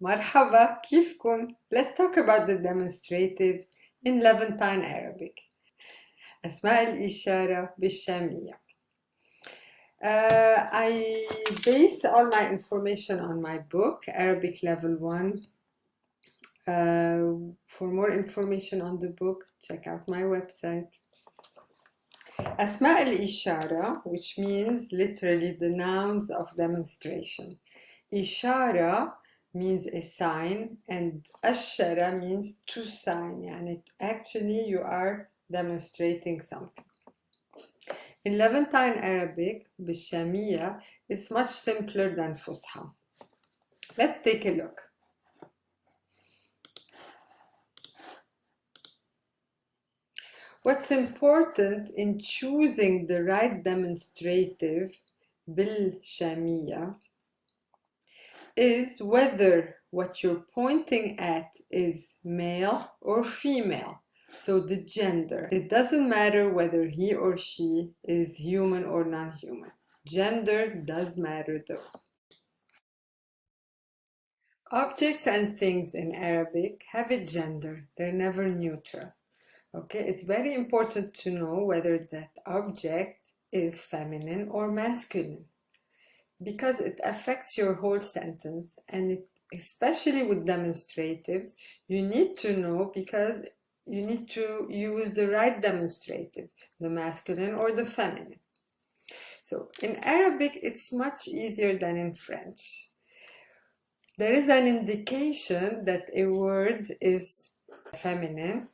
مرحبا, كيفكن? Let's talk about the demonstratives in Levantine Arabic. أسماء الإشارة بالشامية. I base all my information on my book, Arabic Level 1. For more information on the book, check out my website. أسماء الإشارة, which means literally the nouns of demonstration. إشارة means a sign, and أشرة means to sign. يعني actually you are demonstrating something. In Levantine Arabic, بالشامية, it's much simpler than فصحى. Let's take a look. What's important in choosing the right demonstrative بالشامية is whether what you're pointing at is male or female. So the gender. It doesn't matter whether he or she is human or non-human. Gender does matter though. Objects and things in Arabic have a gender. They're never neutral. Okay, it's very important to know whether that object is feminine or masculine, because it affects your whole sentence, and especially with demonstratives, you need to know, because you need to use the right demonstrative, the masculine or the feminine. So in Arabic, it's much easier than in French. There is an indication that a word is feminine,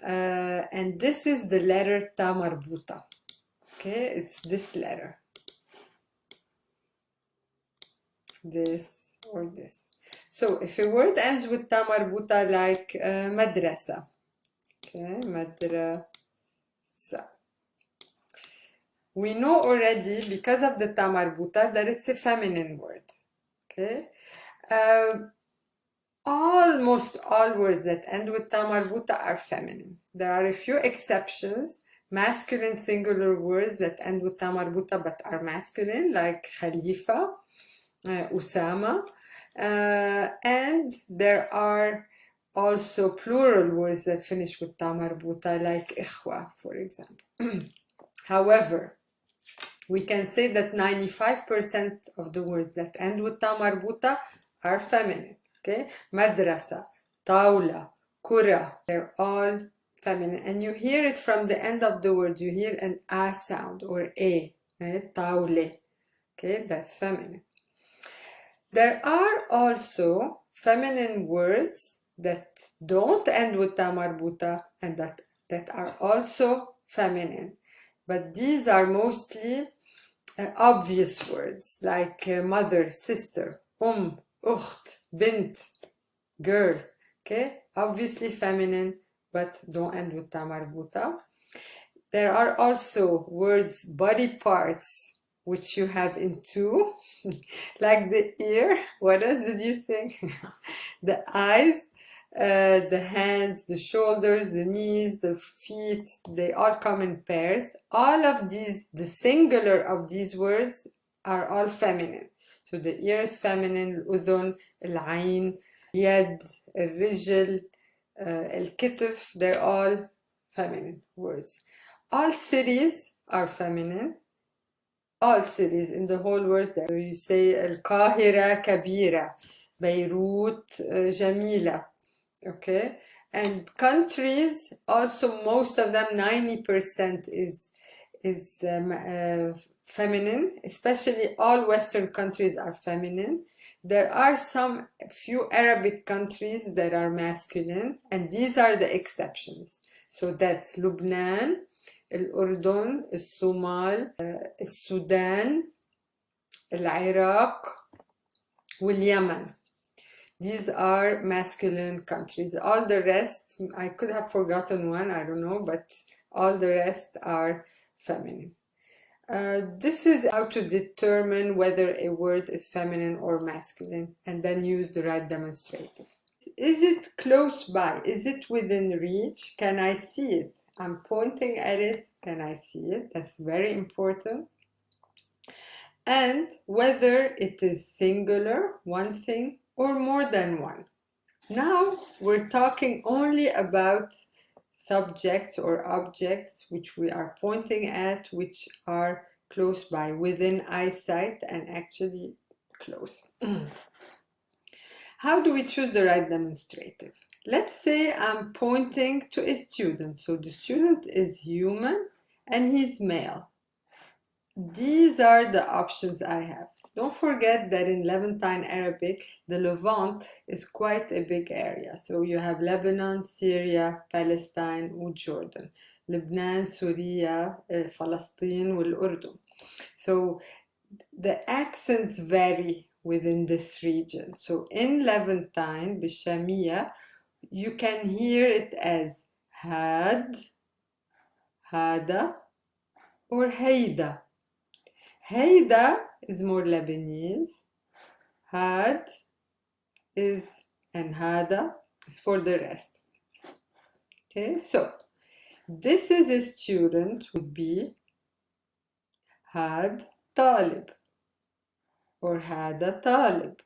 and this is the letter ta marbuta. Okay, it's this letter. This or this. So if a word ends with ta marbuta, like madrasa, okay, madrasa, we know already because of the ta marbuta that it's a feminine word. Okay, almost all words that end with ta marbuta are feminine. There are a few exceptions, masculine singular words that end with ta marbuta but are masculine, like khalifa, Usama, and there are also plural words that finish with ta marbuta, like ikhwa, for example. However, we can say that 95% of the words that end with ta marbuta are feminine. Okay, madrasa, tawla, kura, they're all feminine, and you hear it from the end of the word. You hear an a sound or a, tawle. Okay, that's feminine. There are also feminine words that don't end with ta marbuta and that are also feminine, but these are mostly obvious words like mother, sister, ukht, bint, girl. Okay, obviously feminine, but don't end with ta marbuta. There are also words, body parts, which you have in two, like the ear. What else did you think? The eyes, the hands, the shoulders, the knees, the feet, they all come in pairs. All of these, the singular of these words, are all feminine. So the ear is feminine, الأذن, العين, اليد, الرجل, الكتف, they're all feminine words. All cities are feminine. All cities in the whole world. There you say القاهرة كبيرة, Beirut جميلة. Okay, and countries also, most of them, 90% is feminine. Especially all Western countries are feminine. There are some few Arabic countries that are masculine, and these are the exceptions. So that's Lebanon, الأردن, الصومال, السودان, العراق, واليمن. These are masculine countries. All the rest, I could have forgotten one, I don't know, but all the rest are feminine. This is how to determine whether a word is feminine or masculine, and then use the right demonstrative. Is it close by? Is it within reach? Can I see it? I'm pointing at it. Can I see it? That's very important. And whether it is singular, one thing, or more than one. Now we're talking only about subjects or objects which we are pointing at, which are close by, within eyesight, and actually close. How do we choose the right demonstrative? Let's say I'm pointing to a student. So the student is human and he's male. These are the options I have. Don't forget that in Levantine Arabic, the Levant is quite a big area. So you have Lebanon, Syria, Palestine, and Jordan. Lebanon, Syria, Palestine, and Urdun. So the accents vary within this region. So in Levantine, Bishamia, you can hear it as had, hada, or heida. Heida is more Lebanese. Had is and hada is for the rest. Okay, so this is a student would be had talib or hada talib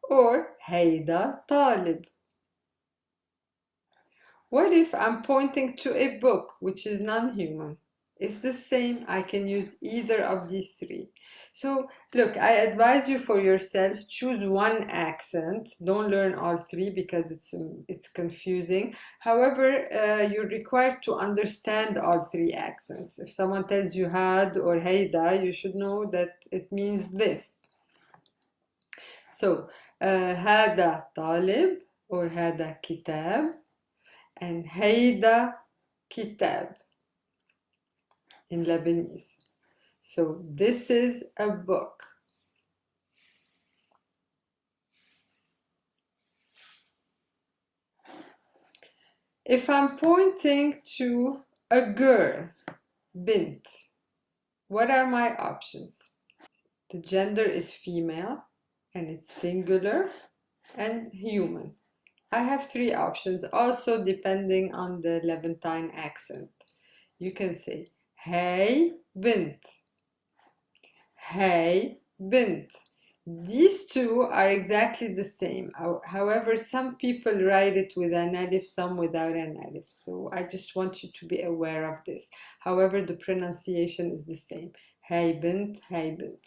or heida talib. What if I'm pointing to a book which is non-human? It's the same. I can use either of these three. So look, I advise you for yourself, choose one accent. Don't learn all three because it's confusing. However, you're required to understand all three accents. If someone tells you had or heida, you should know that it means this. So hada talib or hada kitab, and heida kitab in Lebanese. So this is a book. If I'm pointing to a girl, bint, what are my options? The gender is female and it's singular and human. I have three options, also depending on the Levantine accent. You can say hey bint, hey bint. These two are exactly the same. However, some people write it with an alif, some without an alif. So I just want you to be aware of this. However, the pronunciation is the same. Hey bint, hey bint.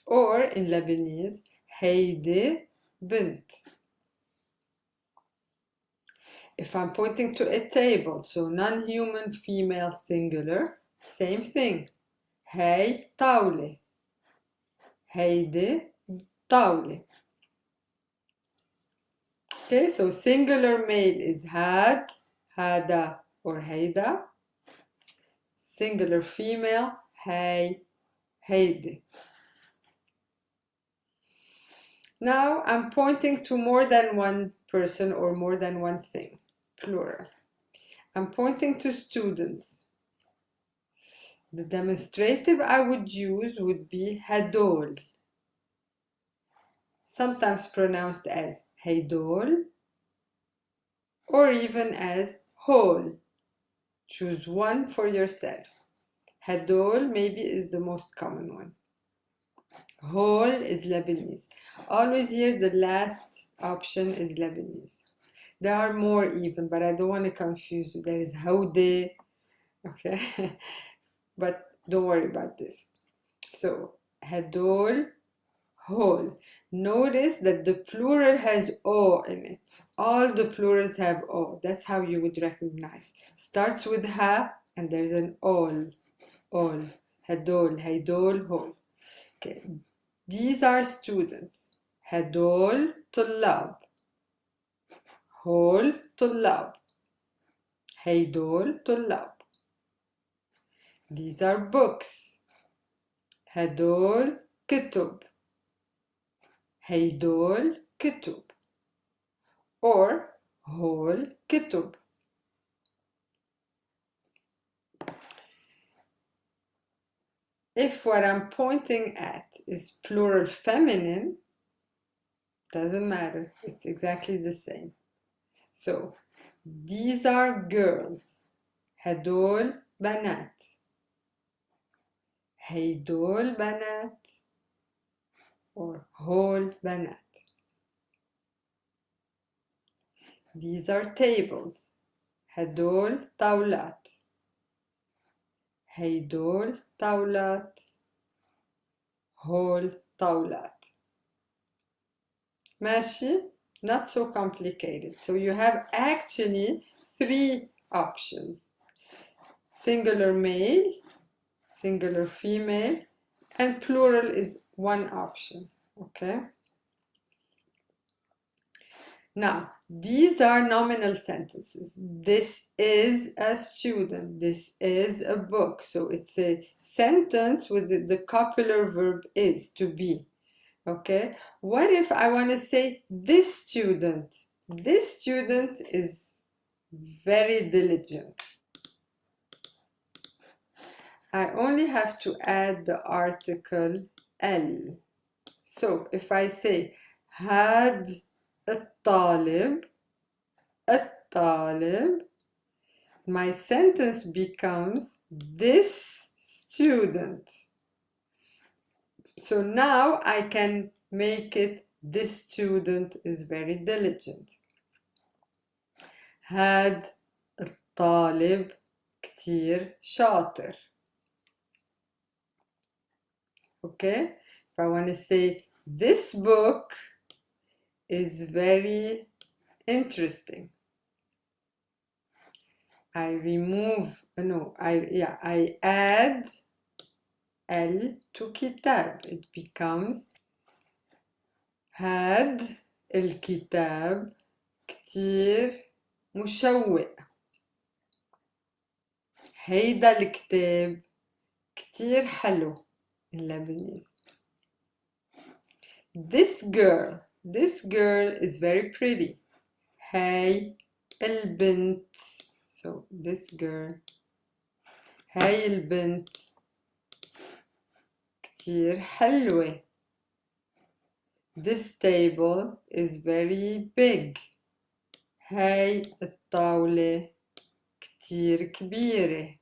Or in Lebanese, heydi bint. If I'm pointing to a table, so non-human female singular, same thing. Hey tawle, heydi tawle. Okay, so singular male is had, hada, or heida. Singular female, hey, heidi. Now I'm pointing to more than one person or more than one thing, plural. I'm pointing to students. The demonstrative I would use would be hadol, sometimes pronounced as heidol, or even as hol. Choose one for yourself. Hadol maybe is the most common one. Hol is Lebanese. Always here the last option is Lebanese. There are more even, but I don't want to confuse you. There is haude, okay? But don't worry about this. So, hadol, hol. Notice that the plural has O in it. All the plurals have O. That's how you would recognize. Starts with ha, and there's an ol. Ol. Hadol, haydol, hol. Okay. These are students. هدول طلاب. هول طلاب. هيدول طلاب. These are books. هدول كتب. هيدول كتب. Or هول كتب. If what I'm pointing at is plural feminine, doesn't matter. It's exactly the same. So, these are girls. هدول بنات. هيدول بنات or هول بنات. These are tables. هدول طاولات. هيدول طاولات. هول طاولات. ماشي? Not so complicated. So you have actually 3 options. Singular male, singular female, and plural is 1 option. Okay? Now, these are nominal sentences. This is a student. This is a book. So it's a sentence with the copular verb is, to be. Okay? What if I want to say this student? This student is very diligent. I only have to add the article L. So if I say had الطالب my sentence becomes this student. So now I can make it this student is very diligent. had الطالب كتير شاطر. Okay? If I want to say this book is very interesting. I remove, no, I add L to كتاب. It becomes had الكتاب كتير مشوق. هيدا الكتاب كتير حلو. اللبنيز. This girl is very pretty. هاي البنت. So this girl. هاي البنت كتير حلوة. This table is very big. هاي الطاولة كتير كبيرة.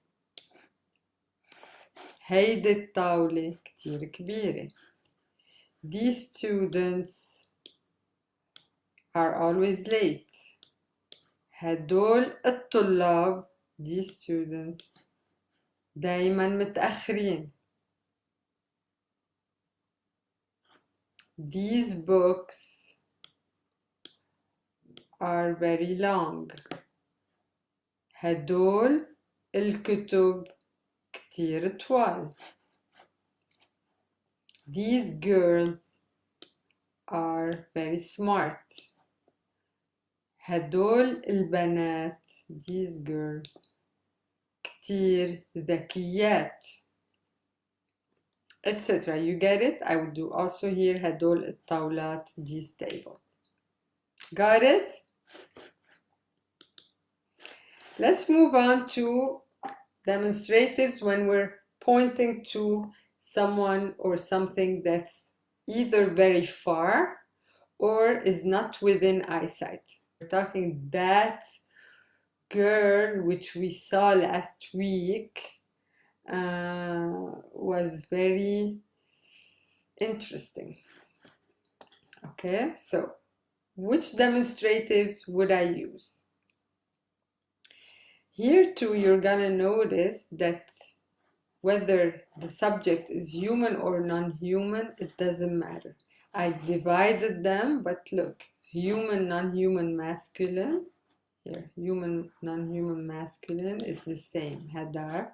هيدي الطاولة كتير كبيرة. These students are always late. هدول الطلاب these students دايما متأخرين. These books are very long. هدول الكتب كتير طوال. These girls are very smart. هدول البنات these girls كتير ذكيات. etc. You get it? I would do also here هدول الطاولات these tables. Got it? Let's move on to demonstratives when we're pointing to someone or something that's either very far or is not within eyesight. We're talking that girl which we saw last week was very interesting. Okay, so which demonstratives would I use? Here too, you're gonna notice that whether the subject is human or non-human, it doesn't matter. I divided them, but look, human, non-human, masculine. Here, human, non-human, masculine is the same. Hadak.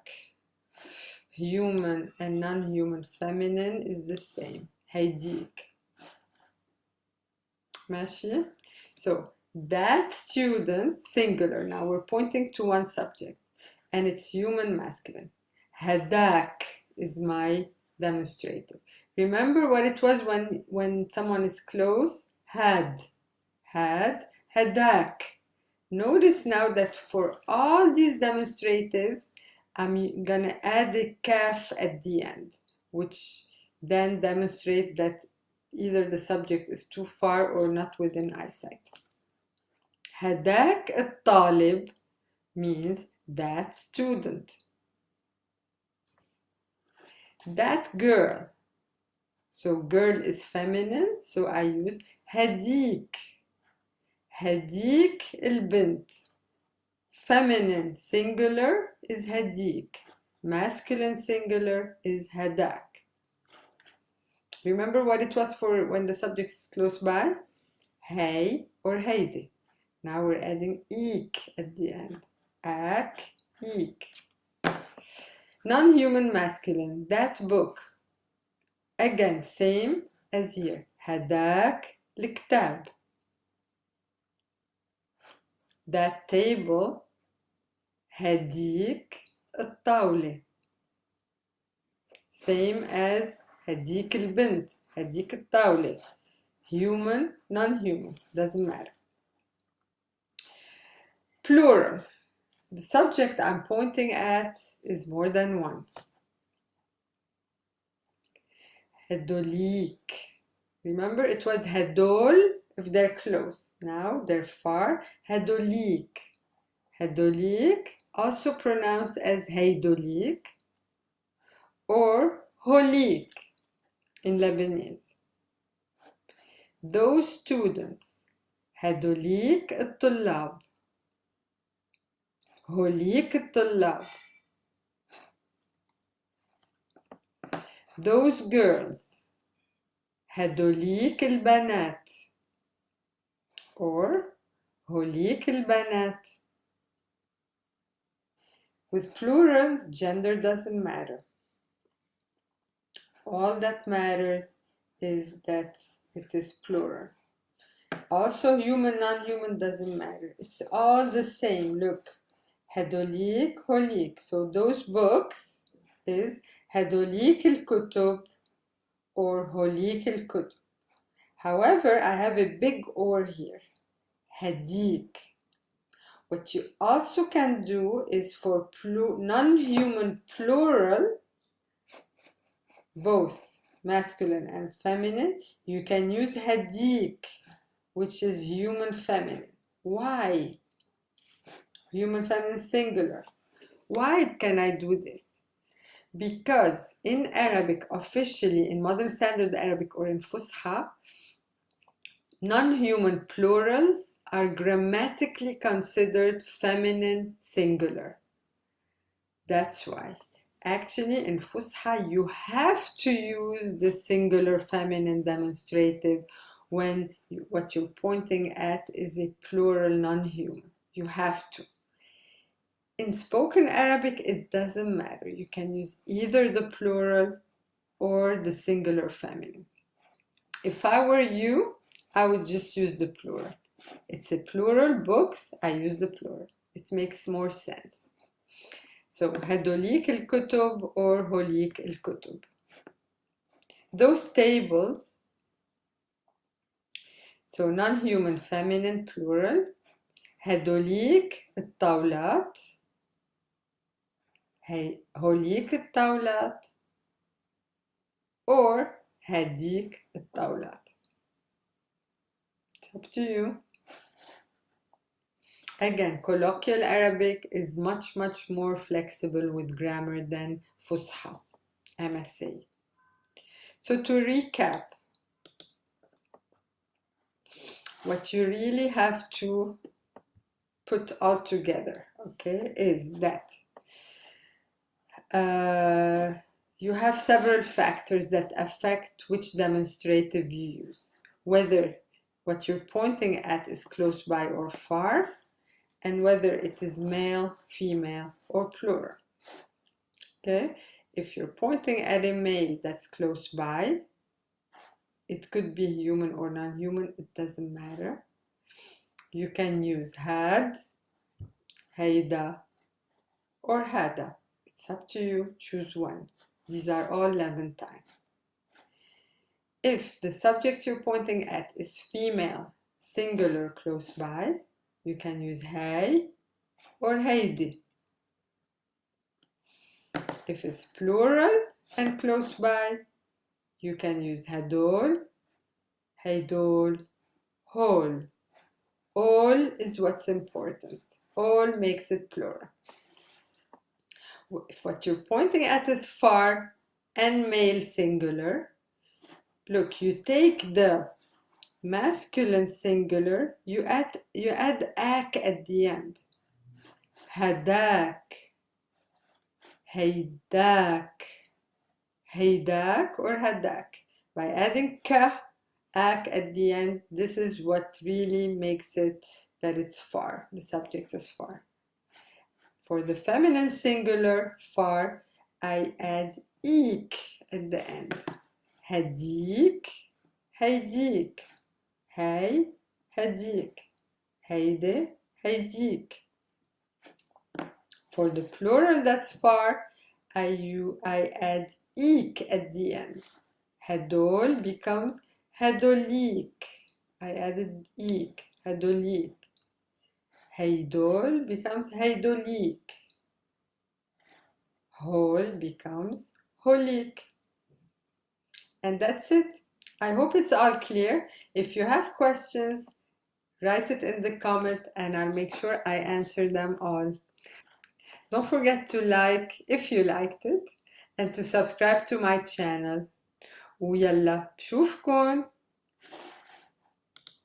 Human and non-human, feminine is the same. Haydik. Mashi? So, that student, singular, now we're pointing to one subject, and it's human masculine. Hadak is my demonstrative. Remember what it was when someone is close? Had, hadak. Notice now that for all these demonstratives, I'm gonna add a kaf at the end, which then demonstrate that either the subject is too far or not within eyesight. هداك الطالب means that student. That girl. So girl is feminine, so I use هديك. هديك البنت. Feminine singular is هديك. Masculine singular is هداك. Remember what it was for when the subject is close by? Hey or heidi. Now we're adding eek at the end. Ak, eek. Non-human masculine, that book. Again, same as here. هداك الكتاب. That table. هديك الطاولة. Same as هديك البنت. هديك الطاولة. Human, non-human, doesn't matter. Plural. The subject I'm pointing at is more than one. هدوليك. Remember it was هدول if they're close. Now they're far. هدوليك. هدوليك also pronounced as هيدوليك or هوليك in Lebanese. Those students. هدوليك الطلاب. هوليك الطلاب. Those girls. هدوليك البنات or هوليك البنات. With plurals, gender doesn't matter. All that matters is that it is plural. Also, human, non-human doesn't matter. It's all the same. Look, هدوليك هوليك. So those books is هدوليك الكتب or هوليك الكتب. However, I have a big or here. هديك. What you also can do is for non-human plural, both masculine and feminine, you can use هديك, which is human feminine. Why? Human feminine singular. Why can I do this? Because in Arabic, officially in Modern Standard Arabic or in Fusha, non-human plurals are grammatically considered feminine singular. That's why. Actually, in Fusha, you have to use the singular feminine demonstrative when what you're pointing at is a plural non-human. You have to. In spoken Arabic, it doesn't matter. You can use either the plural or the singular feminine. If I were you, I would just use the plural. It's a plural books, I use the plural. It makes more sense. So, هدوليك الكتب or هوليك الكتب. Those tables, so non-human feminine plural, هدوليك الطاولات, هوليك الطاولات, or هديك الطاولات. It's up to you. Again, colloquial Arabic is much more flexible with grammar than Fusha, I must say. So to recap, what you really have to put all together, okay, is that you have several factors that affect which demonstrative you use, whether what you're pointing at is close by or far, and whether it is male, female, or plural. Okay, if you're pointing at a male that's close by, it could be human or non-human, it doesn't matter. You can use had, هيدا, or hada. It's up to you, choose one. These are all Levantine. If the subject you're pointing at is female, singular close by, you can use هاي or هيدي. If it's plural and close by, you can use هدول, هيدول, whole. All is what's important. All makes it plural. If what you're pointing at is far and male singular, look, you take the masculine singular, you add ak at the end. هداك, هيداك, هيداك or هداك. By adding ka, ak at the end, this is what really makes it that it's far. The subject is far. For the feminine singular, far, I add ik at the end. هديك, هيديك, هاي, هديك, هيدي, هيديك. For the plural that's far, I add ik at the end. هدول becomes هدوليك. I added ik, هدوليك. هيدول becomes هيدوليك. Hol becomes holik. And that's it. I hope it's all clear. If you have questions, write it in the comment and I'll make sure I answer them all. Don't forget to like if you liked it and to subscribe to my channel. ويلا بشوفكن.